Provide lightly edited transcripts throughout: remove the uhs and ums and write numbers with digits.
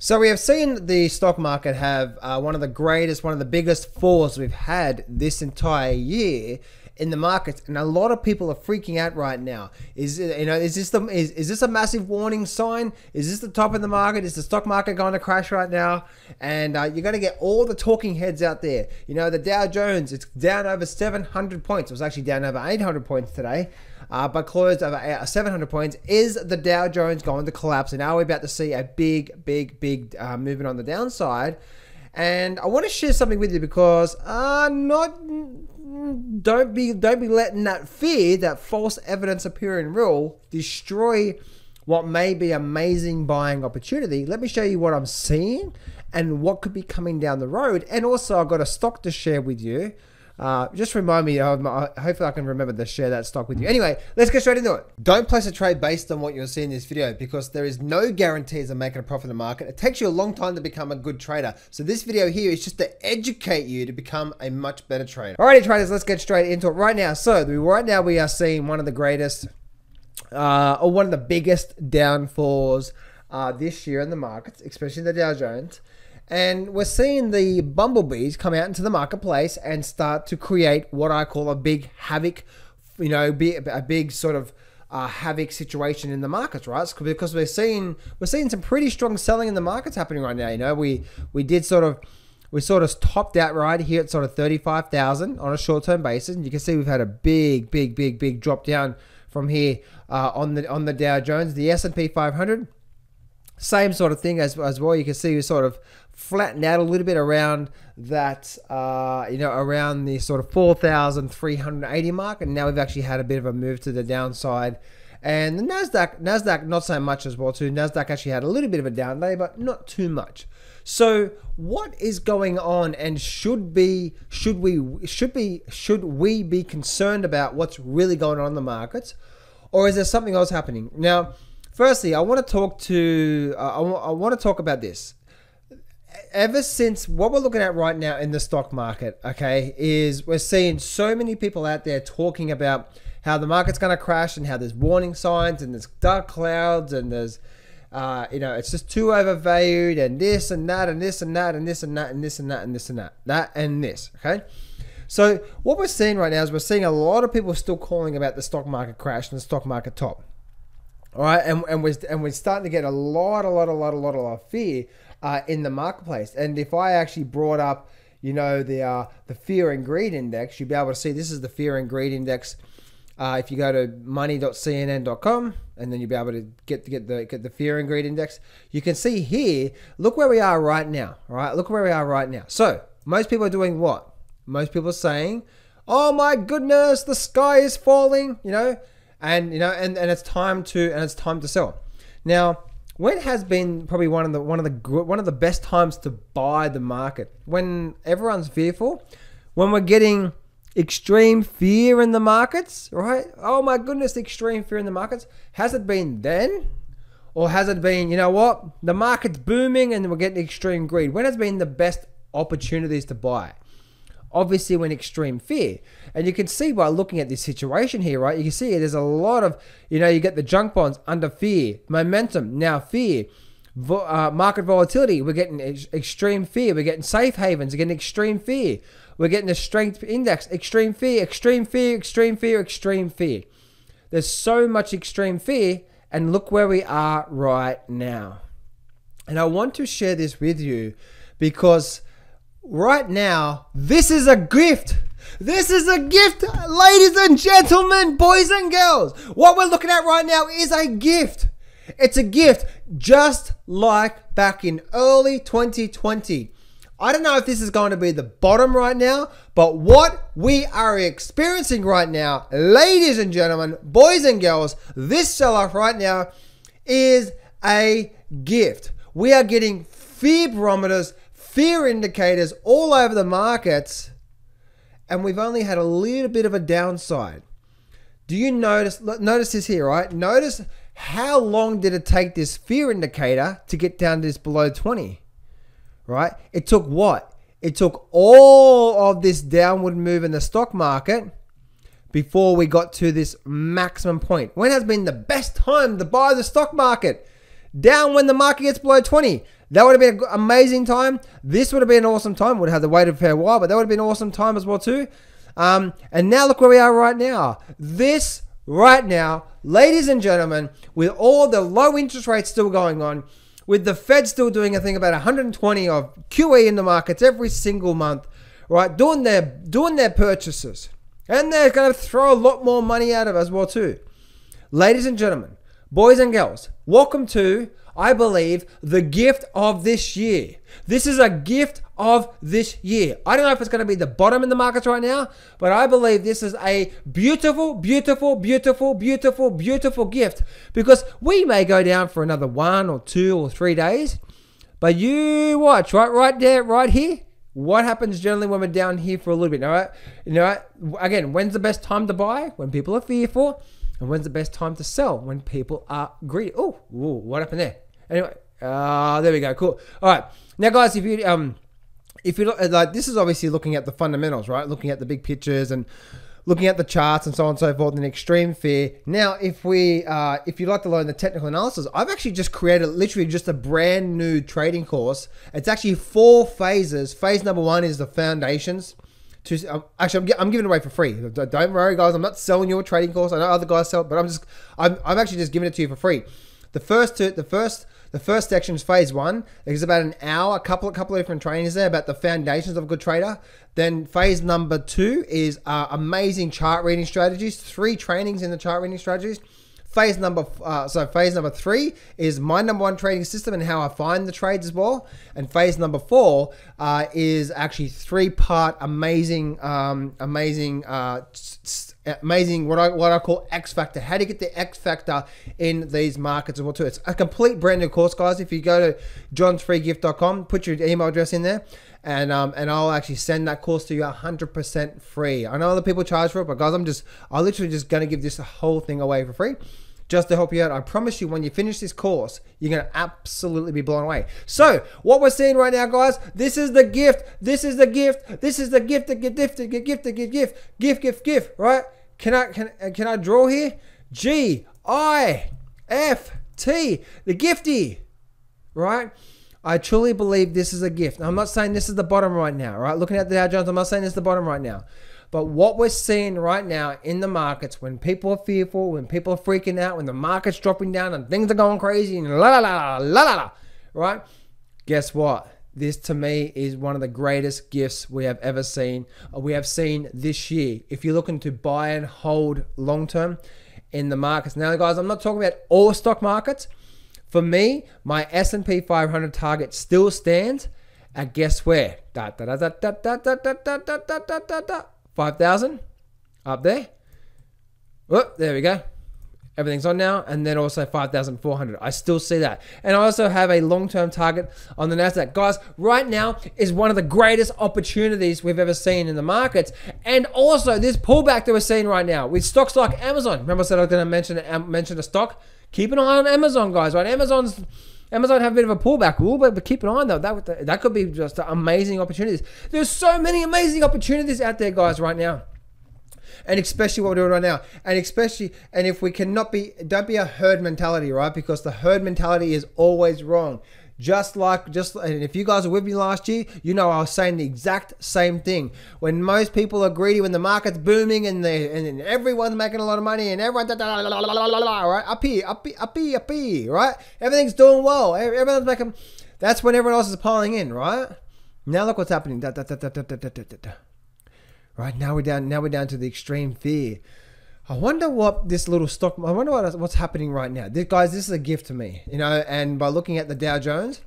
So we have seen the stock market have one of the biggest falls we've had this entire year in the markets, and a lot of people are freaking out right now. Is this a massive warning sign? Is this the top of the market? Is the stock market going to crash right now? And you're going to get all the talking heads out there. You know, the Dow Jones, it's down over 700 points. It was actually down over 800 points today, but closed over 700 points. Is the Dow Jones going to collapse? And are we about to see a big movement on the downside? And I want to share something with you because don't be letting that fear, that false evidence appearing real, destroy what may be amazing buying opportunity. Let me show you what I'm seeing and what could be coming down the road. And also I've got a stock to share with you. Just remind me, hopefully I can remember to share that stock with you. Anyway, let's get straight into it. Don't place a trade based on what you'll see in this video because there is no guarantees of making a profit in the market. It takes you a long time to become a good trader. So this video here is just to educate you to become a much better trader. Alrighty traders, let's get straight into it right now. So right now we are seeing one of the greatest, or one of the biggest downfalls this year in the markets, especially the Dow Jones. And we're seeing the bumblebees come out into the marketplace and start to create what I call a big havoc, a big sort of havoc situation in the markets, right? Because we're seeing some pretty strong selling in the markets happening right now. You know, we sort of topped out right here at sort of 35,000 on a short-term basis, and you can see we've had a big drop down from here on the Dow Jones. The S&P 500. Same sort of thing as well. You can see we sort of flattened out a little bit around that, around the sort of 4,380 mark, and now we've actually had a bit of a move to the downside. And the Nasdaq not so much as well too. Nasdaq actually had a little bit of a down day, but not too much. So what is going on, and should we be concerned about what's really going on in the markets, or is there something else happening now? Firstly, I want to talk about this. Ever since what we're looking at right now in the stock market, okay, is we're seeing so many people out there talking about how the market's going to crash and how there's warning signs and there's dark clouds and there's, it's just too overvalued and this and that and this and that and this and that and this and that and this and that and this, okay? So what we're seeing right now is we're seeing a lot of people still calling about the stock market crash and the stock market top. All right, and we're starting to get a lot of fear in the marketplace. And if I actually brought up, the fear and greed index, you'd be able to see this is the fear and greed index. If you go to money.cnn.com, and then you'll be able to get the fear and greed index. You can see here. Look where we are right now. All right, look where we are right now. So most people are doing what? Most people are saying, "Oh my goodness, the sky is falling," And it's time to sell. Now, when has been probably one of the best times to buy the market? When everyone's fearful, when we're getting extreme fear in the markets, right? Oh my goodness, extreme fear in the markets. Has it been then? Or has it been, the market's booming and we're getting extreme greed? When has been the best opportunities to buy? Obviously when extreme fear. And you can see by looking at this situation here, right? You can see there's a lot of, you get the junk bonds under fear, momentum, now fear, market volatility, we're getting extreme fear, we're getting safe havens, we're getting extreme fear, we're getting the strength index, extreme fear, extreme fear, extreme fear, extreme fear. There's so much extreme fear, and look where we are right now. And I want to share this with you because right now, this is a gift. This is a gift, ladies and gentlemen, boys and girls. What we're looking at right now is a gift. It's a gift, just like back in early 2020. I don't know if this is going to be the bottom right now, but what we are experiencing right now, ladies and gentlemen, boys and girls, this sell-off right now is a gift. We are getting fear barometers, fear indicators all over the markets, and we've only had a little bit of a downside. Do you notice this here, right? Notice how long did it take this fear indicator to get down to this below 20, right? It took what? It took all of this downward move in the stock market before we got to this maximum point. When has been the best time to buy the stock market? Down when the market gets below 20. That would have been an amazing time. This would have been an awesome time. Would have had to wait a fair while, but that would have been an awesome time as well too. And now look where we are right now. This right now, ladies and gentlemen, with all the low interest rates still going on, with the Fed still doing, I think, about 120 of QE in the markets every single month, right? Doing their purchases. And they're going to throw a lot more money at it as well too. Ladies and gentlemen, boys and girls, welcome to, I believe, the gift of this year. This is a gift of this year. I don't know if it's going to be the bottom in the markets right now, but I believe this is a beautiful, beautiful, beautiful, beautiful, beautiful gift, because we may go down for another 1 or 2 or 3 days, but you watch right there, right here. What happens generally when we're down here for a little bit? All right, again, when's the best time to buy? When people are fearful. And when's the best time to sell? When people are greedy. Oh, what happened there? Anyway, there we go. Cool. All right, now guys, if you look, like, this is obviously looking at the fundamentals, right? Looking at the big pictures and looking at the charts and so on and so forth, and extreme fear. Now, if you'd like to learn the technical analysis, I've actually just created literally just a brand new trading course. It's actually 4 phases. Phase number 1 is the foundations. Actually, I'm giving it away for free. Don't worry, guys. I'm not selling you a trading course. I know other guys sell it, but I'm actually just giving it to you for free. The first section is phase 1. There's about an hour, a couple of different trainings there about the foundations of a good trader. Then phase number 2 is amazing chart reading strategies. 3 trainings in the chart reading strategies. Phase number 3 is my number 1 trading system and how I find the trades as well. And phase number 4 is actually 3-part amazing what I call X factor. How do you get the X factor in these markets as well too? It's a complete brand new course, guys. If you go to johnsfreegift.com, put your email address in there, and I'll actually send that course to you 100% free. I know other people charge for it, but guys, I'm literally just gonna give this whole thing away for free, just to help you out. I promise you, when you finish this course, you're going to absolutely be blown away. So, what we're seeing right now, guys, this is the gift. This is the gift. This is the gift, gift, right? Can I draw here? GIFT, the gifty, right? I truly believe this is a gift. I'm not saying this is the bottom right now, right? Looking at the Dow Jones, I'm not saying this is the bottom right now. But what we're seeing right now in the markets, when people are fearful, when people are freaking out, when the market's dropping down and things are going crazy and right? Guess what? This to me is one of the greatest gifts we have ever seen. We have seen this year. If you're looking to buy and hold long term in the markets. Now, guys, I'm not talking about all stock markets. For me, my S&P 500 target still stands at, guess where? 5,000 up there. Oh, there we go. Everything's on now. And then also 5,400. I still see that. And I also have a long-term target on the Nasdaq. Guys, right now is one of the greatest opportunities we've ever seen in the markets. And also this pullback that we're seeing right now with stocks like Amazon. Remember I said I was going to mention a stock? Keep an eye on Amazon, guys, right? Amazon have a bit of a pullback, but keep an eye on that could be just amazing opportunities. There's so many amazing opportunities out there, guys, right now. And especially what we're doing right now. And if we don't be a herd mentality, right? Because the herd mentality is always wrong. And if you guys were with me last year, you know I was saying the exact same thing. When most people are greedy, when the market's booming and everyone's making a lot of money and everyone, right? Up here, right? Everything's doing well. Everyone's making. That's when everyone else is piling in, right? Now look what's happening. Right now we're down to the extreme fear. I wonder what this little stock. I wonder what's happening right now. Guys, this is a gift to me, you know. And by looking at the Dow Jones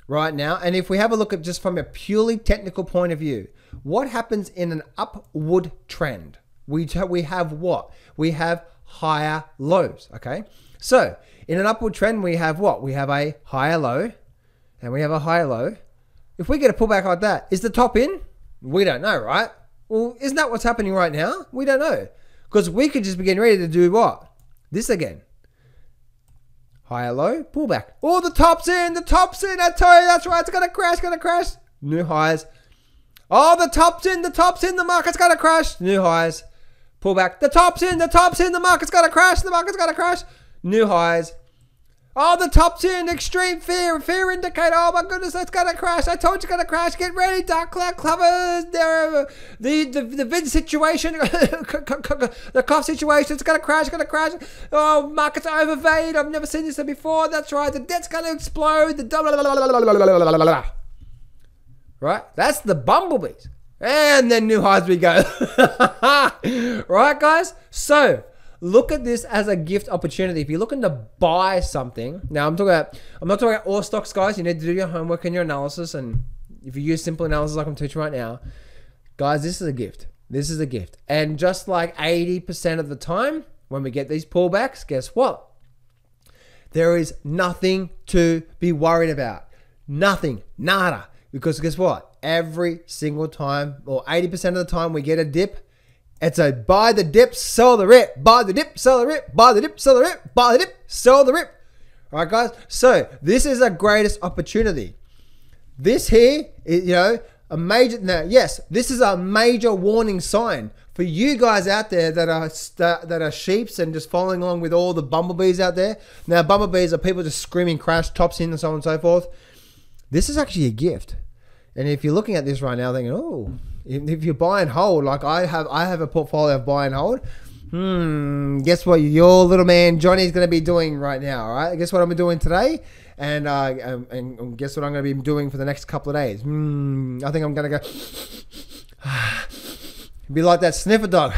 right now, and if we have a look at just from a purely technical point of view, what happens in an upward trend? We have what? We have higher lows. Okay, so in an upward trend, we have what? We have a higher low, and we have a higher low. If we get a pullback like that, is the top in? We don't know, right? Well, isn't that what's happening right now? We don't know. Because we could just be getting ready to do what? This again. Higher low, pullback. Oh, the top's in. I tell you, that's right. It's going to crash. New highs. Oh, the top's in. The market's going to crash. New highs. Pullback. The top's in. The market's going to crash. New highs. Oh, the top's in extreme fear indicator. Oh my goodness, it's gonna crash. I told you it's gonna crash. Get ready, dark cloud covers. The vid situation, the cough situation, it's gonna crash, Oh, markets are overvalued. I've never seen this before. That's right. The debt's gonna explode. Right? That's the bumblebees. And then new highs we go. Right, guys? So look at this as a gift opportunity. If you're looking to buy something, now I'm not talking about all stocks, guys. You need to do your homework and your analysis. And if you use simple analysis like I'm teaching right now, guys, this is a gift. This is a gift. And just like 80% of the time when we get these pullbacks, guess what? There is nothing to be worried about. Nothing. Nada. Because guess what? Every single time, or 80% of the time we get a dip, it's a buy the dip, sell the rip, buy the dip, sell the rip, buy the dip, sell the rip, buy the dip, sell the rip. All right, guys. So this is a greatest opportunity. This here, a major. Now, yes, this is a major warning sign for you guys out there that are sheeps and just following along with all the bumblebees out there. Now, bumblebees are people just screaming crash, tops in, and so on and so forth. This is actually a gift. And if you're looking at this right now thinking, oh, if you buy and hold, like I have a portfolio of buy and hold. Guess what your little man Johnny's going to be doing right now, all right? Guess what I'm doing today? And guess what I'm going to be doing for the next couple of days? I think I'm going to go be like that sniffer dog.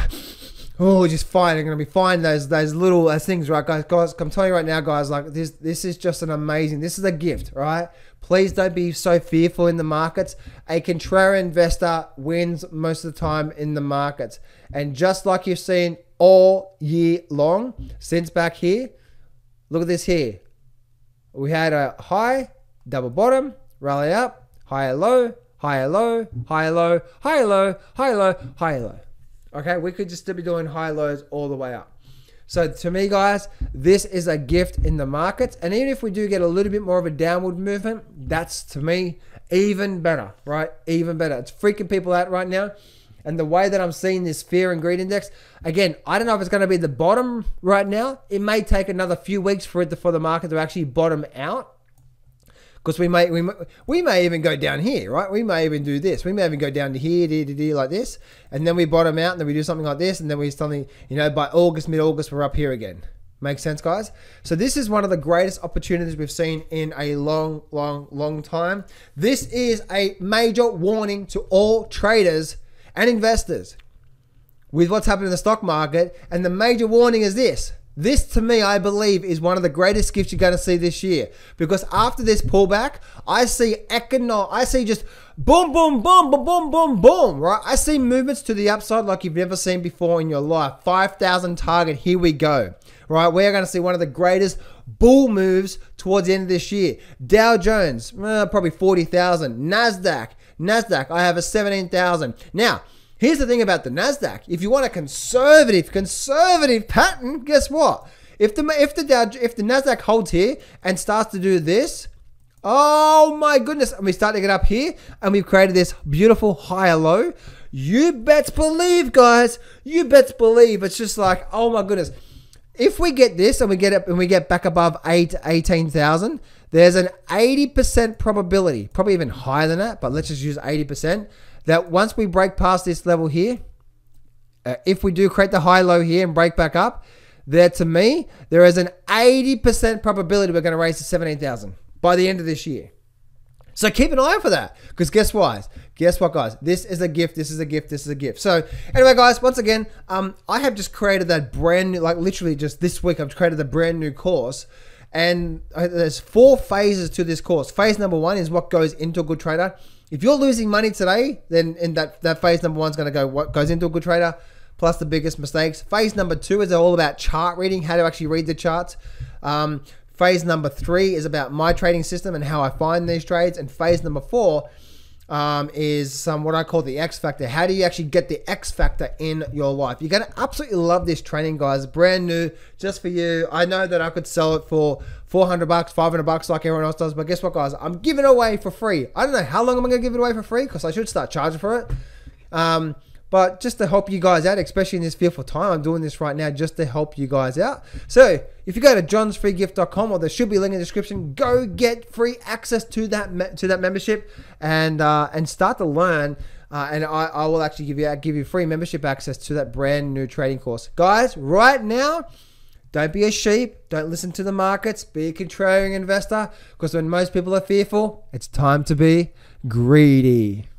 Oh, just fine. I'm going to be fine. Those little things, right, guys? Guys, I'm telling you right now, guys, like this is just an amazing, this is a gift, right? Please don't be so fearful in the markets. A contrarian investor wins most of the time in the markets. And just like you've seen all year long, since back here, look at this here. We had a high, double bottom, rally up, higher low, higher low, higher low, higher low, higher low, higher low. Okay, we could just still be doing high lows all the way up. So to me, guys, this is a gift in the markets. And even if we do get a little bit more of a downward movement, that's, to me, even better, right? Even better. It's freaking people out right now. And the way that I'm seeing this fear and greed index, again, I don't know if it's going to be the bottom right now. It may take another few weeks for the market to actually bottom out. Because we may even go down here, right? We may even do this. We may even go down to here, like this. And then we bottom out and then we do something like this. And then we suddenly, by August, mid-August, we're up here again. Makes sense, guys? So this is one of the greatest opportunities we've seen in a long, long, long time. This is a major warning to all traders and investors with what's happening in the stock market. And the major warning is this. This, to me, I believe, is one of the greatest gifts you're going to see this year. Because after this pullback, I see just boom, boom, boom, boom, boom, boom, boom, right? I see movements to the upside like you've never seen before in your life. 5,000 target, here we go, right? We're going to see one of the greatest bull moves towards the end of this year. Dow Jones, probably 40,000. Nasdaq, I have a 17,000. Now, here's the thing about the Nasdaq. If you want a conservative pattern, guess what? If the Nasdaq holds here and starts to do this, oh my goodness, and we start to get up here and we've created this beautiful higher low, you best believe, guys, you best believe it's just like, oh my goodness. If we get this and we get up and we get back above 18,000, there's an 80% probability, probably even higher than that, but let's just use 80%. That once we break past this level here, if we do create the high low here and break back up, to me, there is an 80% probability we're going to raise to 17,000 by the end of this year. So keep an eye out for that, because guess what, guys? This is a gift. This is a gift. This is a gift. So anyway, guys, once again, I have just created that brand new, like literally just this week, I've created a brand new course. And there's 4 phases to this course. Phase number 1 is what goes into a good trader. If you're losing money today, then in that phase number 1 is going to go what goes into a good trader, plus the biggest mistakes. Phase number 2 is all about chart reading, how to actually read the charts. Phase number 3 is about my trading system and how I find these trades. And phase number 4 is what I call the X factor. How do you actually get the X factor in your life? You're going to absolutely love this training, guys. Brand new, just for you. I know that I could sell it for $400, $500 like everyone else does, but guess what, guys? I'm giving it away for free. I don't know how long I'm going to give it away for free, because I should start charging for it. but just to help you guys out, especially in this fearful time. I'm doing this right now just to help you guys out. So if you go to johnsfreegift.com, or there should be a link in the description, go get free access to that membership and start to learn. And I will actually give you free membership access to that brand new trading course. Guys, right now, don't be a sheep. Don't listen to the markets. Be a contrarian investor, because when most people are fearful, it's time to be greedy.